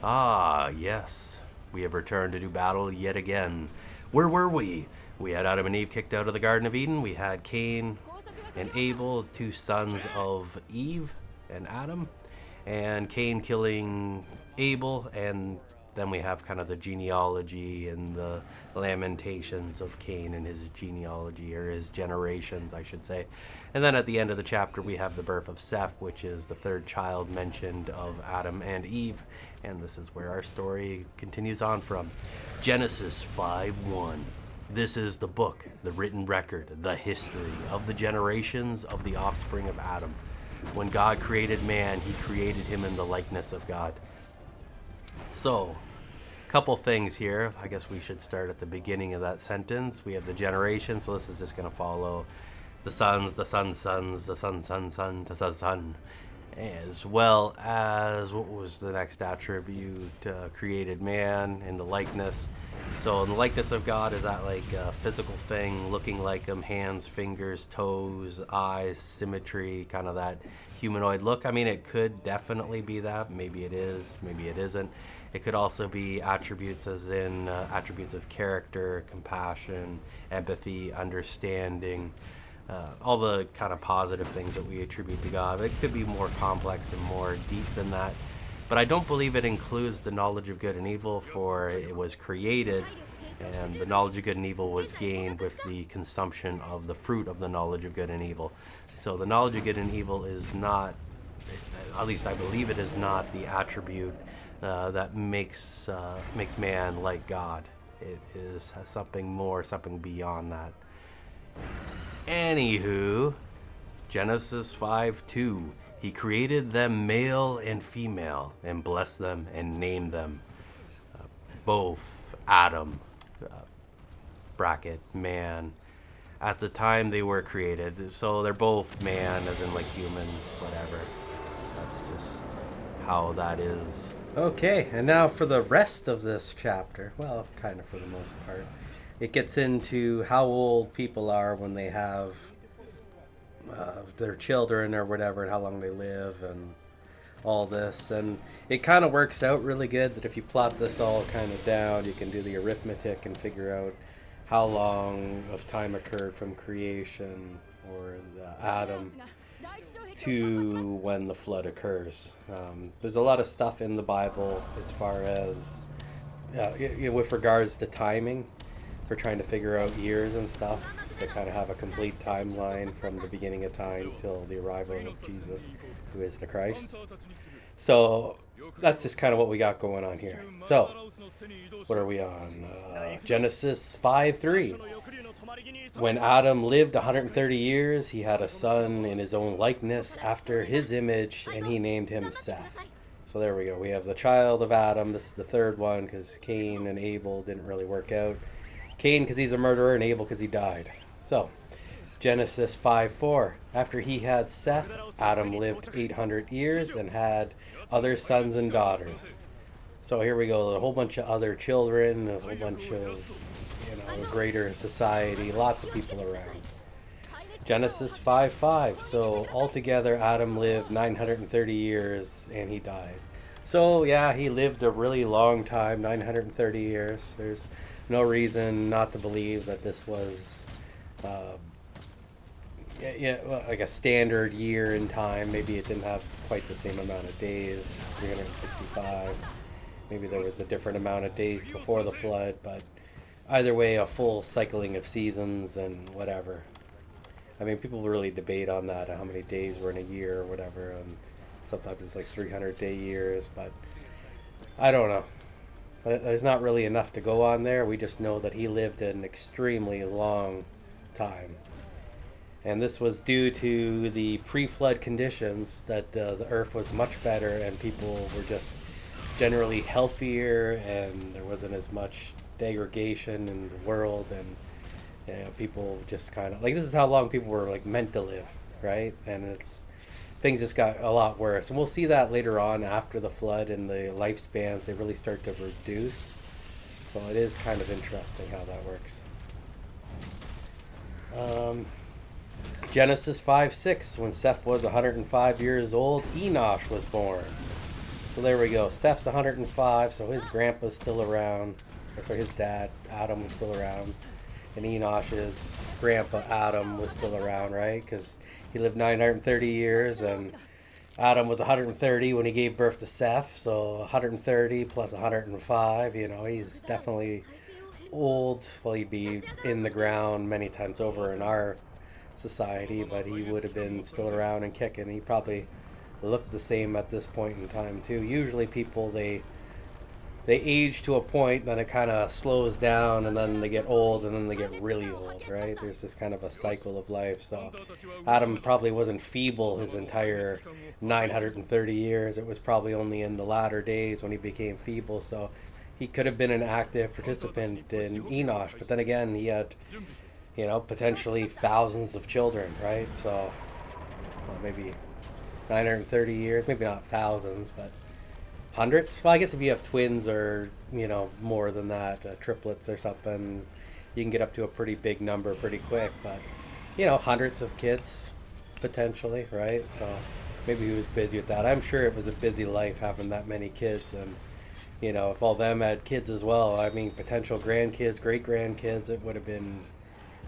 Ah, yes. We have returned to do battle yet again. Where were we? We had Adam and Eve kicked out of the Garden of Eden. We had Cain and Abel, two sons of Eve and Adam. And Cain killing Abel. And then we have kind of the genealogy and the lamentations of Cain and his genealogy, or his generations, I should say. And then at the end of the chapter, we have the birth of Seth, which is the third child mentioned of Adam and Eve. And this is where our story continues on from. Genesis 5:1. This is the book, the written record, the history of the generations of the offspring of Adam. When God created man, he created him in the likeness of God. So, couple things here. I guess we should start at the beginning of that sentence. We have the generation, so this is just going to follow the sons, the son's sons, the son's son's son, the son, as well as what was the next attribute? Created man in the likeness. So in the likeness of God, is that like a physical thing, looking like him, hands, fingers, toes, eyes, symmetry, kind of that humanoid look? I mean, it could definitely be that. Maybe it is, maybe it isn't. It could also be attributes as in attributes of character, compassion, empathy, understanding, all the kind of positive things that we attribute to God. It could be more complex and more deep than that. But I don't believe it includes the knowledge of good and evil, for it was created, and the knowledge of good and evil was gained with the consumption of the fruit of the knowledge of good and evil. So the knowledge of good and evil is not, at least I believe it is not, the attribute that makes man like God. It is something more, something beyond that. Anywho, Genesis 5:2. He created them male and female, and blessed them and named them. Both Adam, bracket, man, at the time they were created. So they're both man, as in like human, whatever. That's just how that is. Okay, and now for the rest of this chapter, well, kind of for the most part, it gets into how old people are when they have their children or whatever, and how long they live and all this. And it kind of works out really good that if you plot this all kind of down, you can do the arithmetic and figure out how long of time occurred from creation or the Adam to when the flood occurs. There's a lot of stuff in the Bible as far as with regards to timing, for trying to figure out years and stuff, to kind of have a complete timeline from the beginning of time till the arrival of Jesus, who is the Christ. So that's just kind of what we got going on here. So what are we on? Genesis 5:3. When Adam lived 130 years, he had a son in his own likeness, after his image, and he named him Seth. So there we go. We have the child of Adam. This is the third one, because Cain and Abel didn't really work out. Cain because he's a murderer, and Abel because he died. So, Genesis 5:4. After he had Seth, Adam lived 800 years and had other sons and daughters. So here we go. A whole bunch of other children, a whole bunch of, a greater society, lots of people around. Genesis 5:5. So altogether, Adam lived 930 years and he died. So yeah, he lived a really long time, 930 years. There's no reason not to believe that this was like a standard year in time. Maybe it didn't have quite the same amount of days, 365. Maybe there was a different amount of days before the flood, but either way, a full cycling of seasons and whatever. I mean, people really debate on that, how many days were in a year or whatever, and sometimes it's like 300-day years, but I don't know. There's not really enough to go on there. We just know that he lived an extremely long time. And this was due to the pre-flood conditions, that the earth was much better and people were just generally healthier, and there wasn't as much degradation in the world, and people just kind of, like, this is how long people were like meant to live, right? And things just got a lot worse, and we'll see that later on after the flood, and the lifespans, they really start to reduce. So it is kind of interesting how that works. Genesis 5:6. When Seth was 105 years old, Enosh was born. So So there we go. Seth's 105, so his grandpa's still around. Or sorry, his dad, Adam, was still around. And Enosh's grandpa, Adam, was still around, right? Because he lived 930 years, and Adam was 130 when he gave birth to Seth. So 130 plus 105, he's definitely old. Well, he'd be in the ground many times over in our society, but he would have been still around and kicking. He probably looked the same at this point in time too. Usually people they age to a point, then it kind of slows down, and then they get old, and then they get really old, right? There's this kind of a cycle of life. So Adam probably wasn't feeble his entire 930 years. It was probably only in the latter days when he became feeble. So he could have been an active participant in Enosh, but then again, he had potentially thousands of children, right? So maybe 930 years, maybe not thousands, but hundreds. Well, I guess if you have twins or more than that, triplets or something, you can get up to a pretty big number pretty quick. But hundreds of kids potentially, right? So maybe he was busy with that. I'm sure it was a busy life having that many kids, and if all them had kids as well, I mean potential grandkids, great grandkids, it would have been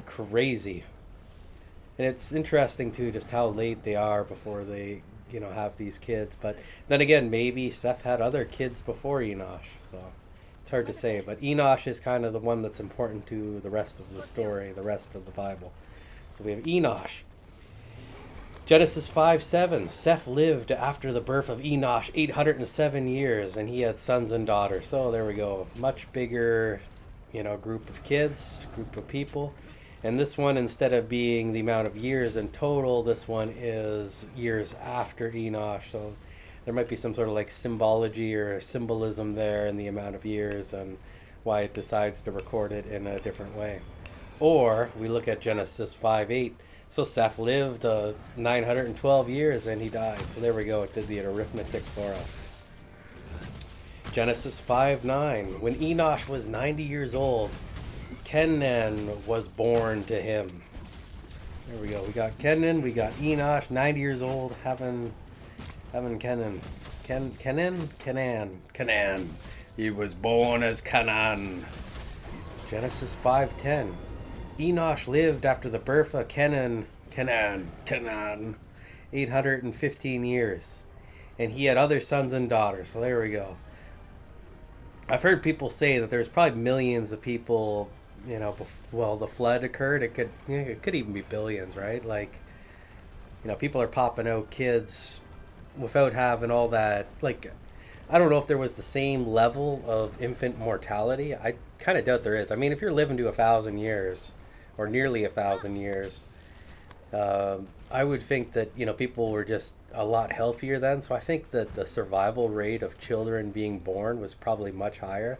crazy. And it's interesting too just how late they are before they have these kids. But then again, maybe Seth had other kids before Enosh, so it's hard to say. But Enosh is kind of the one that's important to the rest of the story, the rest of the Bible. So we have Enosh. Genesis 5:7. Seth lived after the birth of Enosh 807 years, and he had sons and daughters. So there we go. Much bigger, group of kids, group of people. And this one, instead of being the amount of years in total, this one is years after Enosh. So there might be some sort of like symbology or symbolism there in the amount of years and why it decides to record it in a different way. Or we look at Genesis 5:8. So Seth lived 912 years and he died. So there we go. It did the arithmetic for us. Genesis 5:9. When Enosh was 90 years old, Kenan was born to him. There we go. We got Kenan, we got Enosh, 90 years old, having Kenan. Kenan. He was born as Canaan. Genesis 5:10. Enosh lived after the birth of Kenan, 815 years. And he had other sons and daughters. So there we go. I've heard people say that there's probably millions of people, the flood occurred. It could even be billions, right? Like, people are popping out kids without having all that. Like, I don't know if there was the same level of infant mortality. I kind of doubt there is. I mean, if you're living to 1,000 years, or nearly 1,000 years, I would think that people were just a lot healthier then. So I think that the survival rate of children being born was probably much higher,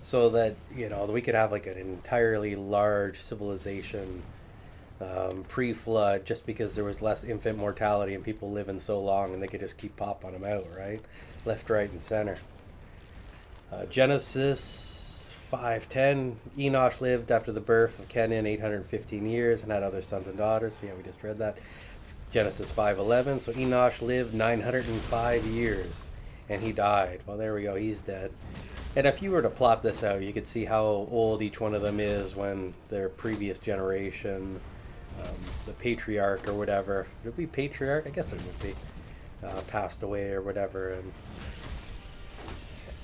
so that we could have like an entirely large civilization pre-flood, just because there was less infant mortality and people living so long, and they could just keep popping them out, right, left, right, and center. Genesis 5:10. Enosh lived after the birth of Kenan 815 years and had other sons and daughters. Yeah, we just read that. Genesis 5:11. So Enosh lived 905 years and he died. Well, there we go. He's dead. And if you were to plot this out, you could see how old each one of them is when their previous generation, the patriarch or whatever, would it be patriarch? I guess it would be, passed away or whatever. And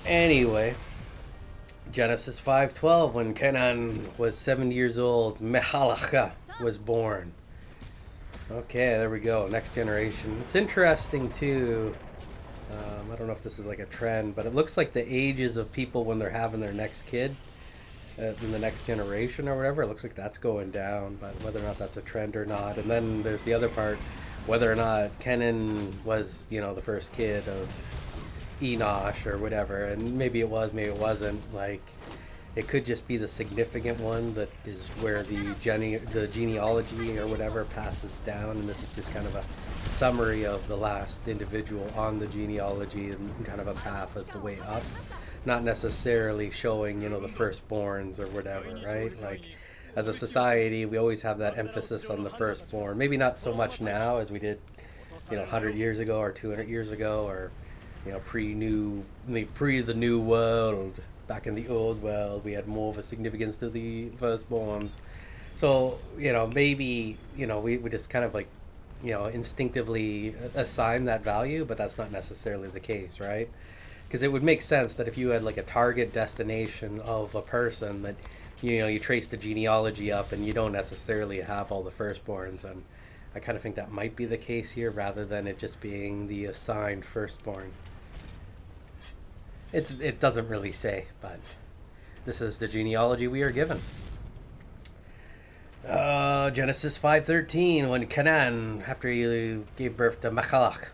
anyway, Genesis 5:12, when Kenan was 70 years old, Mehalasha was born. Okay, there we go. Next generation. It's interesting too. I don't know if this is like a trend, but it looks like the ages of people when they're having their next kid in the next generation or whatever, it looks like that's going down, but whether or not that's a trend or not. And then there's the other part, whether or not Kenan was, the first kid of Enosh or whatever, and maybe it was, maybe it wasn't. Like, it could just be the significant one that is where the genealogy or whatever passes down, and this is just kind of a summary of the last individual on the genealogy and kind of a path as the way up, not necessarily showing the firstborns or whatever, right? Like, as a society, we always have that emphasis on the firstborn. Maybe not so much now as we did 100 years ago or 200 years ago, or pre the new world. Back in the old world, we had more of a significance to the firstborns. So, maybe, we just kind of like, instinctively assign that value, but that's not necessarily the case, right? Because it would make sense that if you had like a target destination of a person that, you trace the genealogy up and you don't necessarily have all the firstborns. And I kind of think that might be the case here rather than it just being the assigned firstborn. It doesn't really say, but this is the genealogy we are given. Genesis 5:13, when Canaan, after he gave birth to Machalach,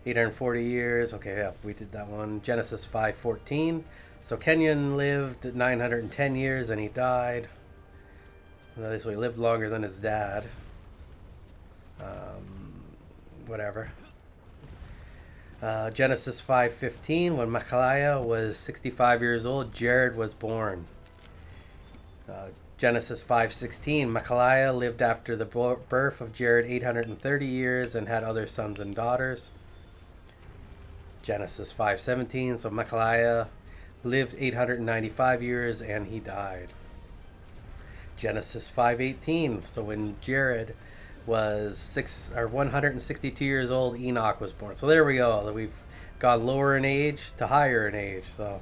840 years. Okay, yeah, we did that one. Genesis 5:14. So Kenyon lived 910 years and he died. So he lived longer than his dad. Whatever. Genesis 5:15, when Machaliah was 65 years old, Jared was born. Genesis 5:16, Machaliah lived after the birth of Jared 830 years and had other sons and daughters. Genesis 5:17, so Machaliah lived 895 years and he died. Genesis 5:18, so when Jared was 162 years old, Enoch was born. So there we go. We've gone lower in age to higher in age. So,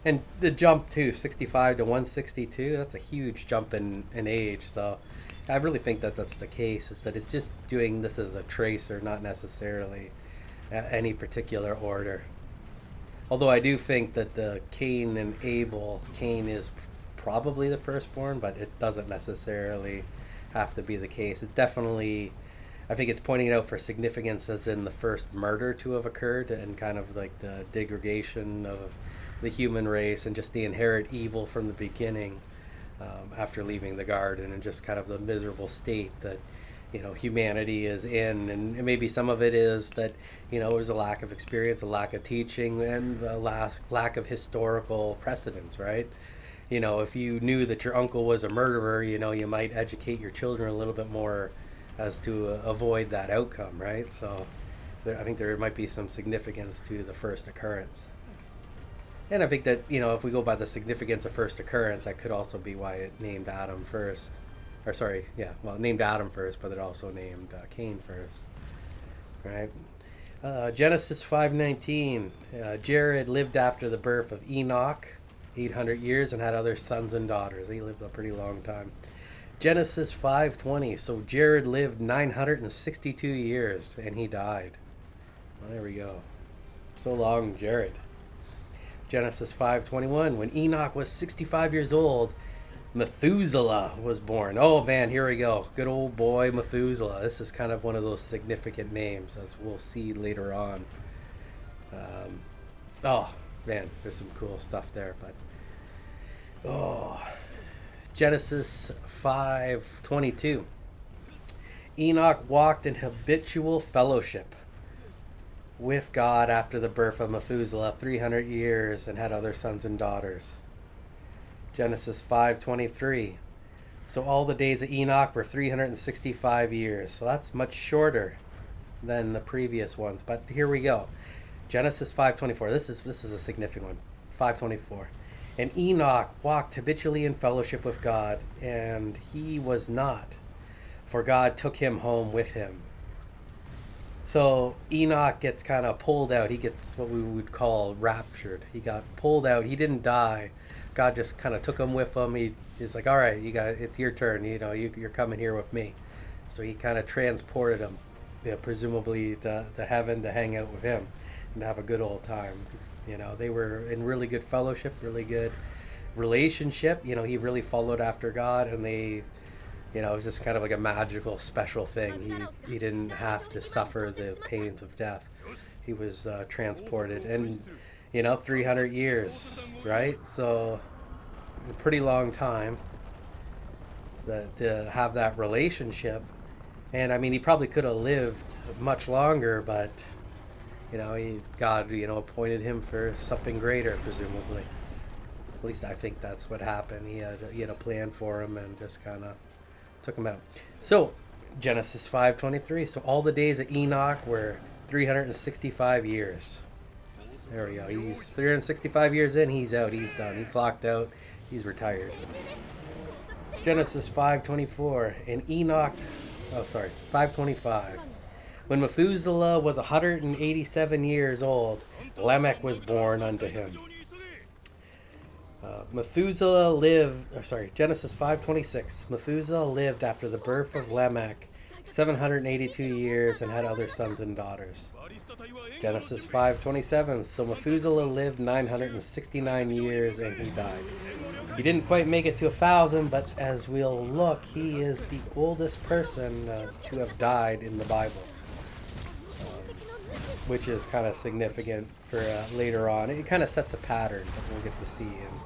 and the jump to 65 to 162, that's a huge jump in age. So I really think that that's the case, is that it's just doing this as a tracer, not necessarily any particular order. Although I do think that the Cain and Abel, Cain is probably the firstborn, but it doesn't necessarily have to be the case. It definitely, I think it's pointing it out for significance as in the first murder to have occurred and kind of like the degradation of the human race and just the inherent evil from the beginning after leaving the garden, and just kind of the miserable state that humanity is in. And maybe some of it is that there's a lack of experience, a lack of teaching, and a lack of historical precedence, right? If you knew that your uncle was a murderer, you might educate your children a little bit more as to avoid that outcome, right? So I think there might be some significance to the first occurrence. And I think that, if we go by the significance of first occurrence, that could also be why it named Adam first. Or sorry, yeah, well, it named Adam first, but it also named Cain first, right? Genesis 5:19, Jared lived after the birth of Enoch 800 years and had other sons and daughters. He lived a pretty long time. Genesis 5:20, so Jared lived 962 years and he died. Well, there we go. So long, Jared. Genesis 5:21, when Enoch was 65 years old, Methuselah was born. Oh man, here we go. Good old boy Methuselah. This is kind of one of those significant names, as we'll see later on. Oh man, there's some cool stuff there. But Genesis 5:22. Enoch walked in habitual fellowship with God after the birth of Methuselah 300 years and had other sons and daughters. Genesis 5:23. So all the days of Enoch were 365 years. So that's much shorter than the previous ones. But here we go. Genesis 5:24. This is a significant one. 5:24. And Enoch walked habitually in fellowship with God, and he was not, for God took him home with him. So Enoch gets kind of pulled out. He gets what we would call raptured. He got pulled out. He didn't die. God just kind of took him with him. He's like, all right, it's your turn. You're coming here with me. So he kind of transported him, presumably to heaven to hang out with him and have a good old time. They were in really good fellowship, really good relationship. He really followed after God, and it was just kind of like a magical, special thing. He didn't have to suffer the pains of death. He was transported, and 300 years, right? So a pretty long time to have that relationship. And I mean, he probably could have lived much longer, but God appointed him for something greater, presumably. At least I think that's what happened. He had a plan for him and just kind of took him out. So Genesis 5:23. So all the days of Enoch were 365 years. There we go. He's 365 years in. He's out. He's done. He clocked out. He's retired. Genesis 5:24 and Enoch. Oh, sorry, 5:25. When Methuselah was 187 years old, Lamech was born unto him. Methuselah lived. Genesis 5:26. Methuselah lived after the birth of Lamech 782 years and had other sons and daughters. Genesis 5:27. So Methuselah lived 969 years and he died. He didn't quite make it to 1,000, but as we'll look, he is the oldest person to have died in the Bible, which is kind of significant for later on. It kind of sets a pattern that we'll get to see, and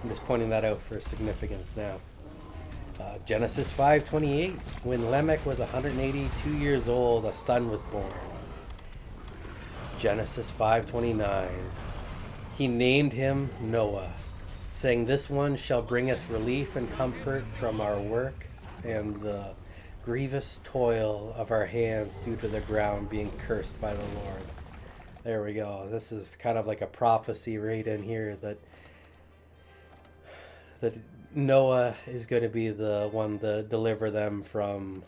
I'm just pointing that out for significance now. Genesis 5:28. When Lamech was 182 years old, a son was born. Genesis 5:29. He named him Noah, saying, "This one shall bring us relief and comfort from our work and the grievous toil of our hands due to the ground being cursed by the Lord." There we go. This is kind of like a prophecy right in here that Noah is going to be the one to deliver them from,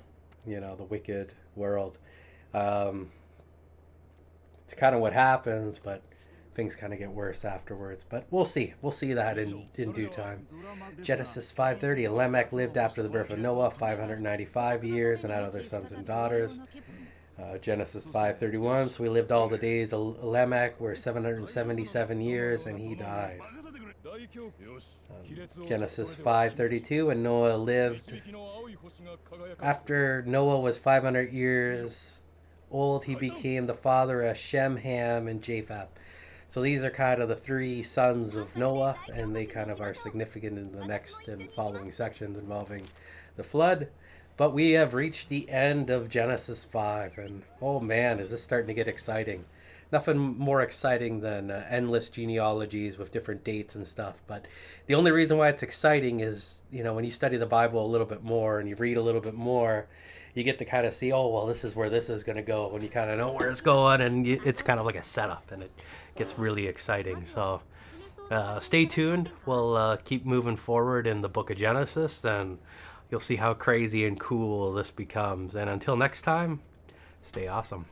the wicked world. It's kind of what happens, but things kind of get worse afterwards. But we'll see. We'll see that in due time. Genesis 5:30. And Lamech lived after the birth of Noah 595 years and had other sons and daughters. Genesis 5:31. So he lived all the days of Lamech were 777 years and he died. Genesis 5:32. And Noah lived after Noah was 500 years old. He became the father of Shem, Ham, and Japheth. So these are kind of the three sons of Noah, and they kind of are significant in the next and following sections involving the flood. But we have reached the end of Genesis 5, and oh man, is this starting to get exciting. Nothing more exciting than endless genealogies with different dates and stuff. But the only reason why it's exciting is, when you study the Bible a little bit more and you read a little bit more, you get to kind of see, oh, well, this is where this is going to go, when you kind of know where it's going, and it's kind of like a setup, and it gets really exciting. So stay tuned. We'll keep moving forward in the book of Genesis, and you'll see how crazy and cool this becomes. And until next time, stay awesome.